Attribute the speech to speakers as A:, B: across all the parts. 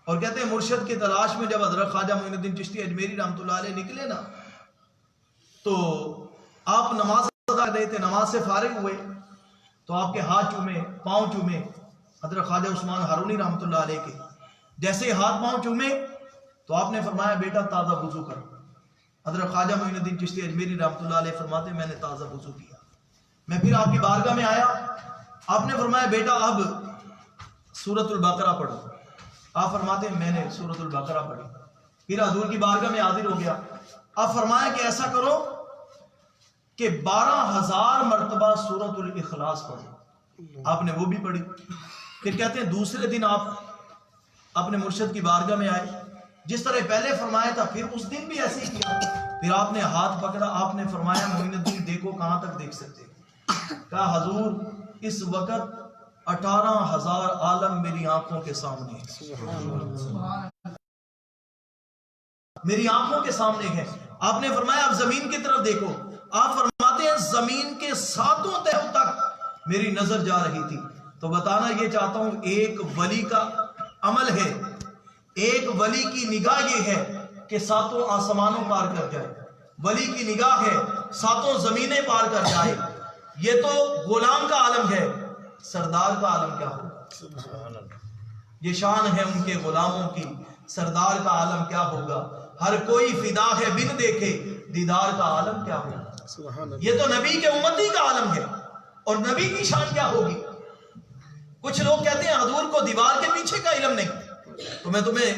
A: اور کہتے ہیں مرشد کی تلاش میں جب حضرت خواجہ معین الدین چشتی اجمیری رحمۃ اللہ علیہ نکلے نا تو آپ نماز ادا کر رہے تھے، نماز سے فارغ ہوئے تو آپ کے ہاتھ چومے، پاؤں چومے حضرت خواجہ عثمان ہارونی رحمۃ اللہ علیہ کے. جیسے ہی ہاتھ پاؤں چومے تو آپ نے فرمایا بیٹا تازہ وضو کر. حضرت خواجہ معین الدین چشتی اجمیری رحمۃ اللہ علیہ فرماتے میں نے تازہ وضو کیا. میں پھر آپ کی بارگاہ میں آیا، آپ نے فرمایا بیٹا اب سورۃ البقرہ پڑھو. آپ فرماتے ہیں میں نے سورۃ البقرہ پڑھی. پھر حضور کی بارگاہ میں حاضر ہو گیا. آپ فرمایا کہ ایسا کرو کہ 12,000 مرتبہ سورۃ الاخلاص پڑھو. آپ نے وہ بھی پڑھی. پھر کہتے ہیں دوسرے دن آپ اپنے مرشد کی بارگاہ میں آئے، جس طرح پہلے فرمایا تھا پھر اس دن بھی ایسے ہی کیا. پھر آپ نے ہاتھ پکڑا، آپ نے فرمایا معین الدین دیکھو کہاں تک دیکھ سکتے. کہا حضور اس وقت 18,000 عالم میری آنکھوں کے سامنے ہے، میری آنکھوں کے سامنے ہے. آپ نے فرمایا اب زمین کی طرف دیکھو. آپ فرماتے ہیں زمین کے 7 تہوں تک میری نظر جا رہی تھی. تو بتانا یہ چاہتا ہوں ایک ولی کا عمل ہے، ایک ولی کی نگاہ یہ ہے کہ 7 آسمانوں پار کر جائے. ولی کی نگاہ ہے 7 زمینیں پار کر جائے. یہ تو غلام کا عالم ہے، سردار کا عالم کیا ہوگا؟ یہ شان ہے ان کے غلاموں کی، سردار کا عالم کیا ہوگا؟ ہر کوئی فدا ہے بن دیکھے، دیدار کا عالم کیا ہوگا؟ یہ تو نبی کے امتی کا عالم ہے، اور نبی کی شان کیا ہوگی؟ کچھ لوگ کہتے ہیں حضور کو دیوار کے پیچھے کا علم نہیں. تو میں تمہیں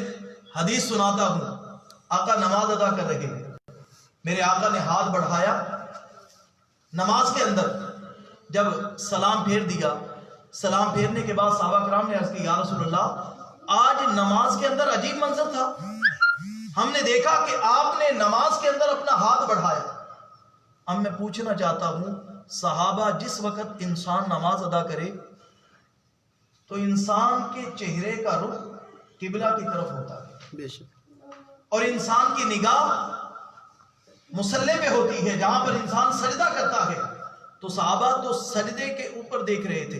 A: حدیث سناتا ہوں. آقا نماز ادا کر رہے ہیں، میرے آقا نے ہاتھ بڑھایا نماز کے اندر. جب سلام پھیر دیا، سلام پھیرنے کے بعد صحابہ کرام نے عرض کی یا رسول اللہ آج نماز کے اندر عجیب منظر تھا. ہم نے دیکھا کہ آپ نے نماز کے اندر اپنا ہاتھ بڑھایا. اب میں پوچھنا چاہتا ہوں صحابہ جس وقت انسان نماز ادا کرے تو انسان کے چہرے کا رخ قبلہ کی طرف ہوتا ہے، اور انسان کی نگاہ مصلی پہ ہوتی ہے جہاں پر انسان سجدہ کرتا ہے. تو صحابہ تو سجدے کے اوپر دیکھ رہے تھے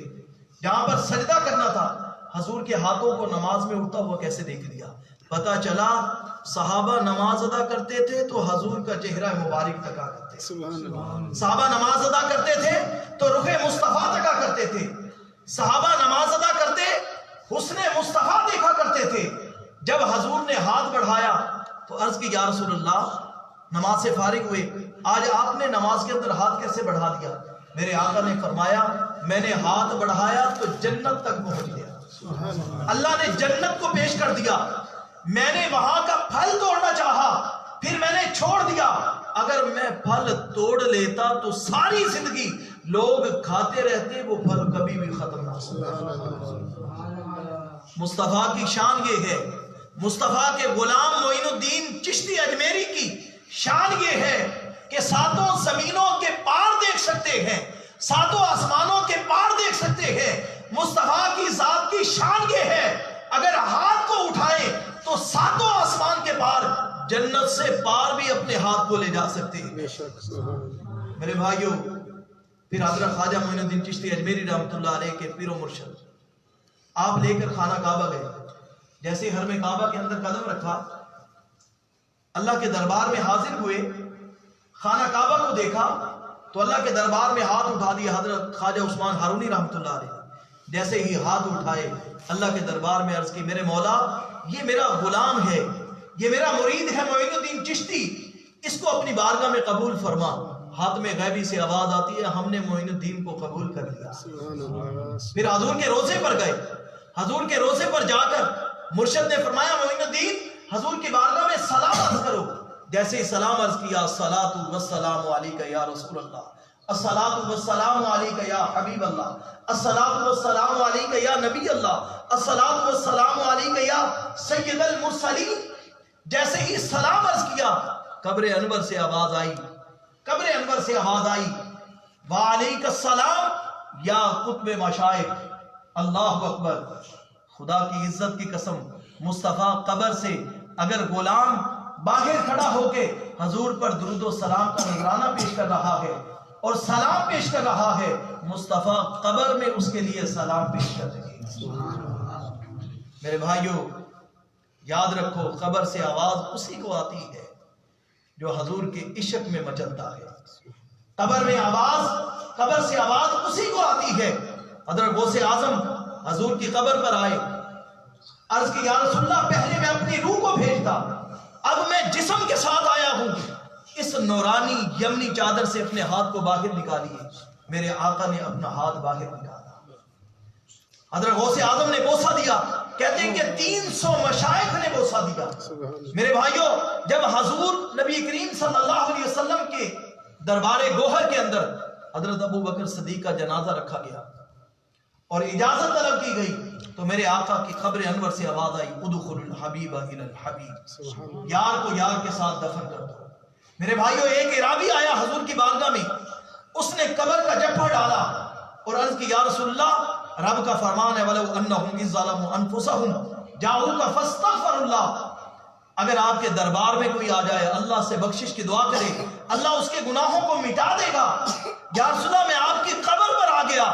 A: جہاں پر سجدہ کرنا تھا. حضور کے ہاتھوں کو نماز میں اٹھتا ہوا کیسے دیکھ لیا؟ پتا چلا صحابہ نماز ادا کرتے تھے تو حضور کا چہرہ مبارک تکا کرتے تھے. صحابہ نماز ادا کرتے تھے تو رخ مصطفیٰ تکا کرتے تھے. صحابہ نماز ادا کرتے حسن مصطفیٰ دیکھا کرتے تھے. جب حضور نے ہاتھ بڑھایا تو عرض کی یا رسول اللہ نماز سے فارغ ہوئے، آج آپ نے نماز کے اندر ہاتھ کیسے بڑھا دیا؟ میرے آقا نے فرمایا میں نے ہاتھ بڑھایا تو جنت تک پہنچ گیا. اللہ نے جنت کو پیش کر دیا. میں نے وہاں کا پھل توڑنا چاہا پھر میں نے چھوڑ دیا. اگر میں پھل توڑ لیتا تو ساری زندگی لوگ کھاتے رہتے، وہ پھل کبھی بھی ختم نہ ہوتا. مصطفیٰ کی شان یہ ہے، مصطفیٰ کے غلام معین الدین چشتی اجمیری کی شان یہ ہے کہ 7 زمینوں کے پار دیکھ سکتے ہیں، 7 آسمانوں کے پار دیکھ سکتے ہیں. مصطفیٰ کی ذات کی شان یہ ہے اگر ہاتھ کو اٹھائیں تو 7 آسمان کے پار، جنت سے پار بھی اپنے ہاتھ کو لے جا سکتے ہیں. میرے بھائیوں پھر حضرت خواجہ معین الدین چشتی اجمیری رحمۃ اللہ علیہ کے پیر و مرشد آپ لے کر خانہ کعبہ گئے. جیسے حرم کعبہ کے اندر قدم رکھا، اللہ کے دربار میں حاضر ہوئے، خانہ کعبہ کو دیکھا تو اللہ کے دربار میں ہاتھ اٹھا دیا حضرت خواجہ عثمان ہارونی رحمۃ اللہ علیہ. جیسے ہی ہاتھ اٹھائے اللہ کے دربار میں عرض کی میرے مولا یہ میرا غلام ہے، یہ میرا مرید ہے معین الدین چشتی، اس کو اپنی بارگاہ میں قبول فرما. ہاتھ میں غیبی سے آواز آتی ہے ہم نے معین الدین کو قبول کر لیا. پھر حضور کے روضے پر گئے. حضور کے روضے پر جا کر مرشد نے فرمایا معین الدین حضور کی بارگاہ میں سلام عرض کرو. جیسے ہی سلام عرض کیا الصلاۃ والسلام علیک یا رسول اللہ، الصلاۃ والسلام علیک یا حبیب اللہ، الصلاۃ والسلام علیک یا نبی اللہ، الصلاۃ والسلام علیک یا سید المرسلین. جیسے ہی سلام عرض کیا قبر انور سے آواز آئی، قبر انور سے آواز آئی وعلیک السلام یا قطب مشائق. اللہ اکبر. خدا کی عزت کی قسم مصطفیٰ قبر سے اگر غلام باہر کھڑا ہو کے حضور پر درود و سلام کا نذرانہ پیش کر رہا ہے اور سلام پیش کر رہا ہے، مصطفیٰ قبر میں اس کے لیے سلام پیش کر رہے ہیں. میرے بھائیوں یاد رکھو قبر سے آواز اسی کو آتی ہے جو حضور کے عشق میں مچلتا ہے. قبر سے آواز اسی کو آتی ہے. حضرت غوث اعظم حضور کی قبر پر آئے, عرض کی یا رسول اللہ پہلے میں اپنی روح کو بھیجتا, اب میں جسم کے ساتھ آیا ہوں. اس نورانی یمنی چادر سے اپنے ہاتھ کو باہر نکالیے. میرے آقا نے اپنا ہاتھ باہر نکالا. حضرت غوث اعظم نے بوسہ دیا. کہتے ہیں کہ 300 مشائخ نے بوسہ دیا. میرے بھائیوں, جب حضور نبی کریم صلی اللہ علیہ وسلم کے دربار گوہر کے اندر حضرت ابو بکر صدیق کا جنازہ رکھا گیا اور اجازت طلب کی گئی, تو میرے آقا کی قبر انور سے آواز آئی, ادخل الحبیب الی الحبیب, یار کو یار کے ساتھ دفن کر دو. میرے بھائیوں, ایک عرابی آیا حضور کی بارگاہ میں, اس نے قبر کا جپھا ڈالا اور عرض کی یا رسول اللہ, رب کا فرمان ہے وَلَوْ أَنَّهُمْ إِذْ ظَلَمُوا أَنفُسَهُمْ جَاءُوكَ فَاسْتَغْفَرُوا اللَّهَ, اگر آپ کے دربار میں کوئی آ جائے اللہ سے بخشش کی دعا کرے, اللہ اس کے گناہوں کو مٹا دے گا. یا رسول اللہ, میں آپ کی قبر پر آ گیا,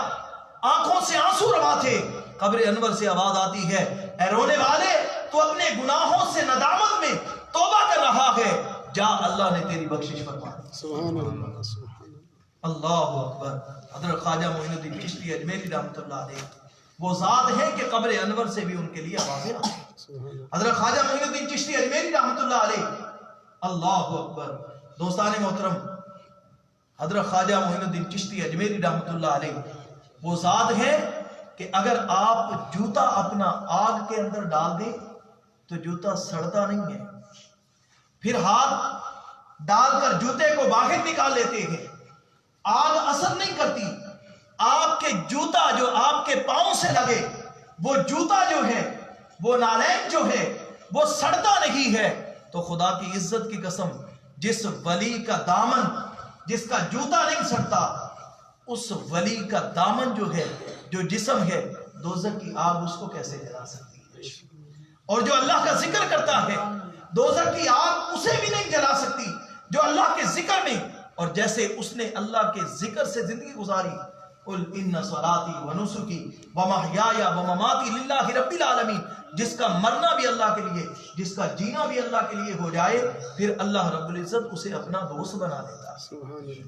A: آنکھوں سے آنسو روا تھے. قبر انور سے آواز آتی ہے, اے رونے والے, تو اپنے گناہوں سے ندامت میں توبہ کر رہا ہے, جا اللہ نے تیری بخشش فرما دی. سبحان اللہ, اللہ اکبر. حضرت خواجہ معین الدین چشتی اجمیری رحمۃ اللہ علیہ وہ ذات ہے کہ قبر انور سے بھی ان کے لیے آوازیں آتی. حضرت خواجہ معین الدین چشتی اجمیری رحمۃ اللہ علیہ, اللہ اکبر. دوستان محترم, حضرت خواجہ معین الدین چشتی اجمیری رحمۃ اللہ علیہ وہ ذات ہے کہ اگر آپ جوتا اپنا آگ کے اندر ڈال دیں تو جوتا سڑتا نہیں ہے, پھر ہاتھ ڈال کر جوتے کو باہر نکال لیتے ہیں, آگ اثر نہیں کرتی. آپ کے جوتا جو آپ کے پاؤں سے لگے, وہ جوتا جو ہے, وہ نالین جو ہے, وہ سڑتا نہیں ہے. تو خدا کی عزت کی قسم, جس ولی کا دامن, جس کا جوتا نہیں سڑتا, اس ولی کا دامن جو ہے, جو جسم ہے, دوزخ کی آگ اس کو کیسے جلا سکتی ہے؟ اور جو اللہ کا ذکر کرتا ہے, دوزخ کی آگ اسے بھی نہیں جلا سکتی جو اللہ کے ذکر میں, اور جیسے اس نے اللہ کے ذکر سے زندگی گزاری. قل ان صلاتی ونسکی ومحیای ومماتی للہ رب العالمین, جس کا مرنا بھی اللہ کے لیے, جس کا جینا بھی اللہ کے لیے ہو جائے, پھر اللہ رب العزت اسے اپنا دوست بنا دیتا ہے.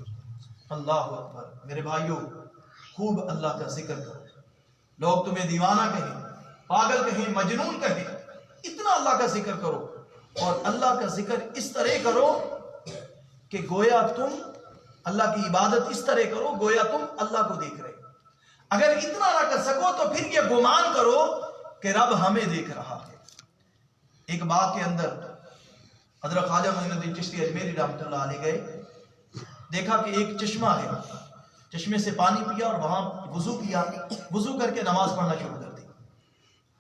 A: اللہ اکبر. میرے بھائیوں, خوب اللہ کا ذکر کرو. لوگ تمہیں دیوانہ کہیں, پاگل کہیں, مجنون کہیں, اتنا اللہ کا ذکر کرو, اور اللہ کا ذکر اس طرح کرو کہ گویا تم اللہ کی عبادت اس طرح کرو گویا تم اللہ کو دیکھ رہے. اگر اتنا نہ کر سکو تو پھر یہ گمان کرو کہ رب ہمیں دیکھ رہا ہے. ایک باغ کے اندر حضرت خواجہ معین الدین چشتی اجمیری رحمۃ اللہ علیہ گئے, دیکھا کہ ایک چشمہ ہے, چشمے سے پانی پیا اور وہاں وضو کیا, وضو کر کے نماز پڑھنا شروع کر دی.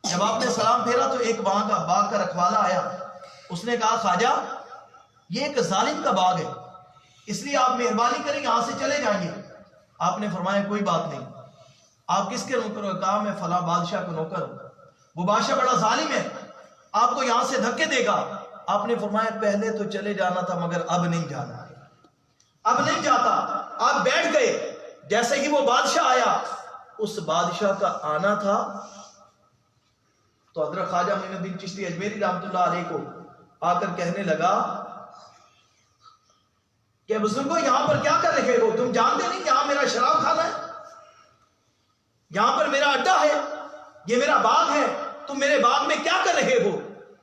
A: جب آپ نے سلام پھیرا تو ایک باغ کا رکھوالا آیا, اس نے کہا خواجہ یہ ایک ظالم کا باغ ہے, اس لیے آپ مہربانی کریں یہاں سے چلے جائیے. آپ نے فرمایا کوئی بات نہیں. آپ کس کے نوکر ہو؟ کہا میں فلاں بادشاہ کا نوکر ہوں, وہ بادشاہ بڑا ظالم ہے, آپ کو یہاں سے دھکے دے گا. آپ نے فرمایا پہلے تو چلے جانا تھا مگر اب نہیں جانا ہے, اب نہیں جاتا. آپ بیٹھ گئے. جیسے ہی وہ بادشاہ آیا, اس بادشاہ کا آنا تھا تو حضرت خواجہ معین الدین چشتی اجمیری رحمۃ اللہ علیہ کو آ کر کہنے لگا کہ بزرگوں یہاں پر کیا کر رہے ہو؟ تم جانتے نہیں یہاں میرا شراب خانہ ہے, یہاں پر میرا اڈا ہے, یہ میرا باغ ہے, تم میرے باغ میں کیا کر رہے ہو؟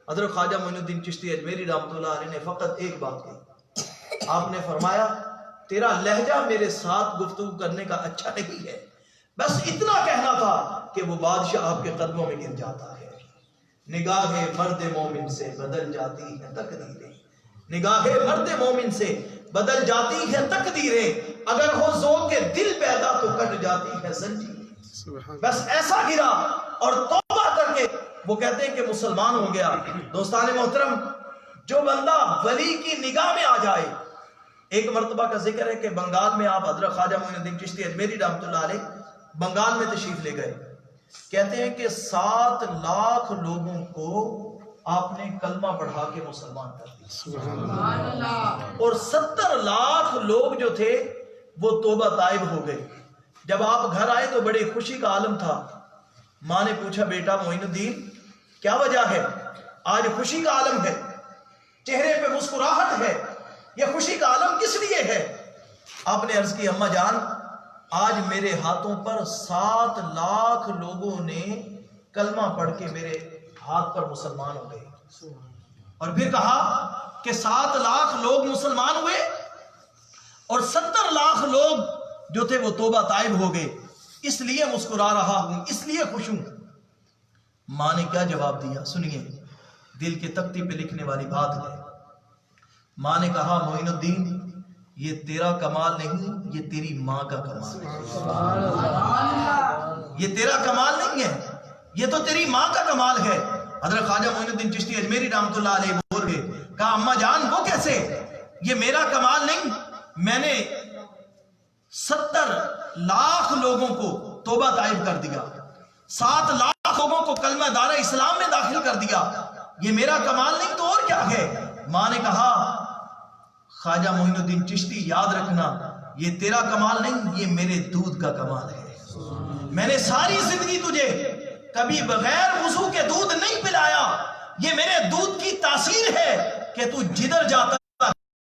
A: حضرت خواجہ معین الدین چشتی اجمیری رحمۃ اللہ علیہ نے فقط ایک بات کہی. آپ نے فرمایا تیرا لہجہ میرے ساتھ گفتگو کرنے کا اچھا نہیں ہے, بس اتنا کہنا تھا کہ وہ بادشاہ آپ کے قدموں میں گر جاتا ہے. نگاہ مرد مومن سے بدل جاتی ہے تقدیریں, نگاہ مرد مومن سے بدل جاتی ہے تقدیریں, اگر ہو ذوق کے دل پیدا تو کٹ جاتی ہے زنجیریں. بس ایسا گرا اور توبہ کر کے وہ کہتے ہیں کہ مسلمان ہو گیا. دوستان محترم, جو بندہ ولی کی نگاہ میں آ جائے, ایک مرتبہ کا ذکر ہے کہ بنگال میں آپ حضرت خواجہ معین الدین چشتی اجمیری رحمۃ اللہ علیہ بنگال میں تشریف لے گئے. کہتے ہیں کہ 7 لاکھ لوگوں کو آپ نے کلمہ پڑھا کے مسلمان کر دیا, اور 70 لاکھ لوگ جو تھے وہ توبہ تائب ہو گئے. جب آپ گھر آئے تو بڑی خوشی کا عالم تھا. ماں نے پوچھا بیٹا معین الدین کیا وجہ ہے؟ آج خوشی کا عالم ہے، چہرے پہ مسکراہٹ ہے. یہ خوشی کا عالم کس لیے ہے؟ آپ نے عرض کی اماں جان آج میرے ہاتھوں پر 7 لاکھ لوگوں نے کلمہ پڑھ کے میرے ہاتھ پر مسلمان ہو گئے. اور پھر کہا کہ 7 لاکھ لوگ مسلمان ہوئے اور 70 لاکھ لوگ جو تھے وہ توبہ طائب ہو گئے. اس لیے مسکرا رہا ہوں، اس لیے خوش ہوں. ماں نے کیا جواب دیا سنیے، دل کے تختی پہ لکھنے والی بات ہے. ماں نے کہا معین الدین یہ تیرا کمال نہیں، یہ تیری ماں کا کمال ہے. یہ تیرا کمال نہیں ہے، یہ تو تیری ماں کا کمال ہے. حضرت خواجہ معین الدین چشتی اجمیری رحمۃ اللہ علیہ بول گئے، کہا اماں جان وہ کیسے؟ یہ میرا کمال نہیں، میں نے 70 لاکھ لوگوں کو توبہ طائب کر دیا، 7 لاکھ لوگوں کو کلمہ دار اسلام میں داخل کر دیا. یہ میرا کمال نہیں تو اور کیا ہے؟ ماں نے کہا خواجہ معین الدین چشتی یاد رکھنا یہ تیرا کمال نہیں، یہ میرے دودھ کا کمال ہے. میں نے ساری زندگی تجھے کبھی بغیر وضو کے دودھ نہیں پلایا. یہ میرے دودھ کی تاثیر ہے کہ تو جدھر جاتا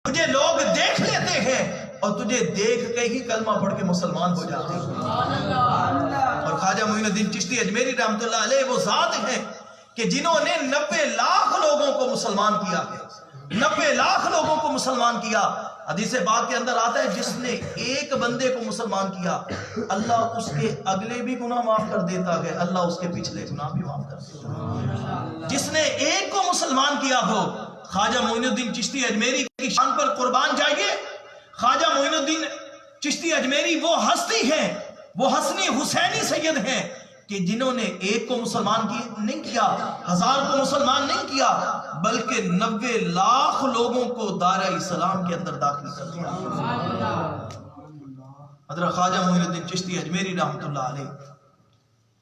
A: تجھے لوگ دیکھ لیتے ہیں اور تجھے دیکھ کے ہی کلمہ پڑھ کے مسلمان ہو جاتے ہیں. اور خواجہ معین الدین چشتی اجمیری رحمۃ اللہ علیہ وہ ذات ہیں کہ جنہوں نے 90 لاکھ لوگوں کو مسلمان کیا ہے، 90 لاکھ لوگوں کو مسلمان کیا. حدیث پاک کے اندر آتا ہے جس نے ایک بندے کو مسلمان کیا اللہ اس کے اگلے بھی گناہ معاف کر دیتا ہے، اللہ اس کے پچھلے گناہ بھی معاف کر دیتا ہے. جس نے ایک کو مسلمان کیا ہو. خواجہ معین الدین چشتی اجمیری کی شان پر قربان جائیے. خواجہ معین الدین چشتی اجمیری وہ ہستی ہیں، وہ حسنی حسینی سید ہیں کہ جنہوں نے ایک کو مسلمان نہیں کیا، 1000 کو مسلمان نہیں کیا، بلکہ 90 لاکھ لوگوں کو دائرہ اسلام کے اندر داخل کر دیا. حضرت خواجہ معین الدین چشتی اجمیری رحمۃ اللہ علیہ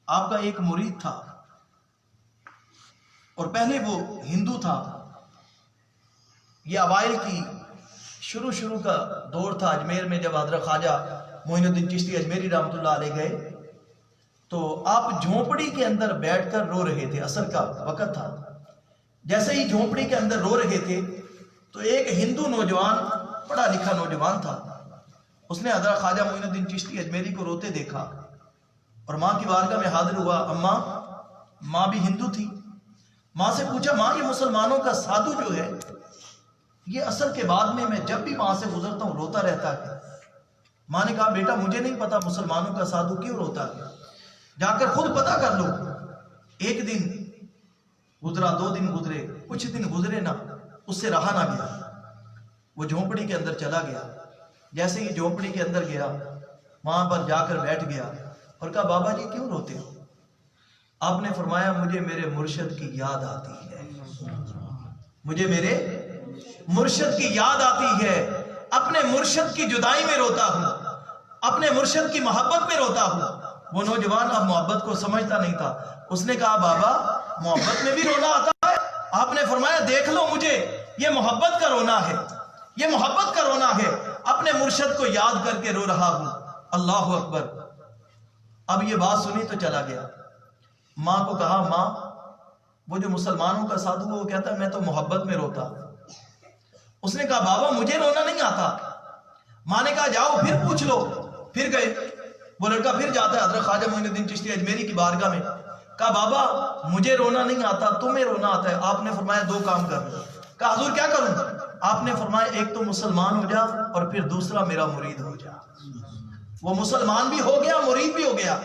A: آپ کا ایک مرید تھا اور پہلے وہ ہندو تھا. یہ اوائل کی شروع کا دور تھا اجمیر میں. جب حضرت خواجہ معین الدین چشتی اجمیری رحمۃ اللہ علیہ گئے تو آپ جھونپڑی کے اندر بیٹھ کر رو رہے تھے. عصر کا وقت تھا. جیسے ہی جھونپڑی کے اندر رو رہے تھے تو ایک ہندو نوجوان، پڑھا لکھا نوجوان تھا، اس نے حضرت خواجہ معین الدین چشتی اجمیری کو روتے دیکھا اور ماں کی بارگاہ میں حاضر ہوا. اماں، ماں بھی ہندو تھی. ماں سے پوچھا ماں یہ مسلمانوں کا سادھو جو ہے یہ عصر کے بعد میں جب بھی وہاں سے گزرتا ہوں روتا رہتا ہے. ماں نے کہا بیٹا مجھے نہیں پتا مسلمانوں کا سادھو کیوں روتا ہے، جا کر خود پتا کر لو. ایک دن گزرا، 2 دن گزرے، کچھ دن گزرے نا، اس سے رہا نہ گیا. وہ جھونپڑی کے اندر چلا گیا. جیسے ہی جھونپڑی کے اندر گیا وہاں پر جا کر بیٹھ گیا اور کہا بابا جی کیوں روتے ہو؟ آپ نے فرمایا مجھے میرے مرشد کی یاد آتی ہے، مجھے میرے مرشد کی یاد آتی ہے. اپنے مرشد کی جدائی میں روتا ہوں، اپنے مرشد کی محبت میں روتا ہوں. وہ نوجوان اب محبت کو سمجھتا نہیں تھا. اس نے کہا بابا محبت میں بھی رونا آتا ہے؟ آپ نے فرمایا دیکھ لو مجھے، یہ محبت کا رونا ہے، یہ محبت کا رونا ہے. اپنے مرشد کو یاد کر کے رو رہا ہوں. اللہ اکبر. اب یہ بات سنی تو چلا گیا. ماں کو کہا ماں وہ جو مسلمانوں کا سادھو وہ کہتا ہے میں تو محبت میں روتا. اس نے کہا بابا مجھے رونا نہیں آتا. ماں نے کہا جاؤ پھر پوچھ لو. پھر گئے. وہ لڑکا پھر جاتا ہے حضرت خواجہ معین الدین چشتی اجمیری کی بارگاہ میں. کہا بابا مجھے رونا نہیں آتا، تمہیں رونا آتا ہے. آپ نے فرمایا 2 کام کر. کہا حضور کیا کروں؟ آپ نے فرمایا ایک تو مسلمان ہو جا اور پھر دوسرا میرا مرید ہو جا. وہ مسلمان بھی ہو گیا، مرید بھی ہو گیا.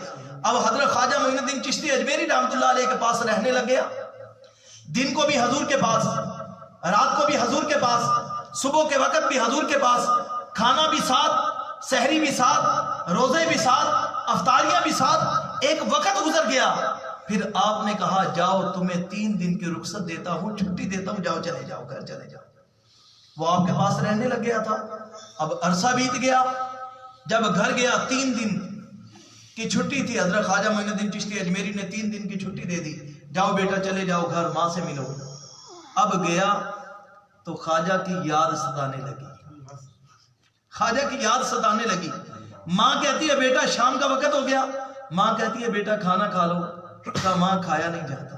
A: اب حضرت خواجہ معین الدین چشتی اجمیری رحمۃ اللہ علیہ کے پاس رہنے لگ گیا. دن کو بھی حضور کے پاس، رات کو بھی حضور کے پاس، صبح کے وقت بھی حضور کے پاس، کھانا بھی ساتھ، سحری بھی ساتھ، روزے بھی ساتھ، افطاریاں بھی ساتھ. ایک وقت گزر گیا. پھر آپ نے کہا جاؤ تمہیں 3 دن کی رخصت دیتا ہوں، چھٹی دیتا ہوں، جاؤ چلے جاؤ گھر چلے جاؤ. وہ آپ کے پاس رہنے لگ گیا تھا. اب عرصہ بیت گیا. جب گھر گیا 3 دن کی چھٹی تھی. حضرت خواجہ معین الدین چشتی اجمیری نے 3 دن کی چھٹی دے دی. جاؤ بیٹا چلے جاؤ گھر، ماں سے ملو. اب گیا تو خواجہ کی یاد ستانے لگی. خواجہ کی یاد ستانے لگی. ماں کہتی ہے بیٹا شام کا وقت ہو گیا. ماں کہتی ہے بیٹا کھانا کھا لو. کہا ماں کھایا نہیں جاتا.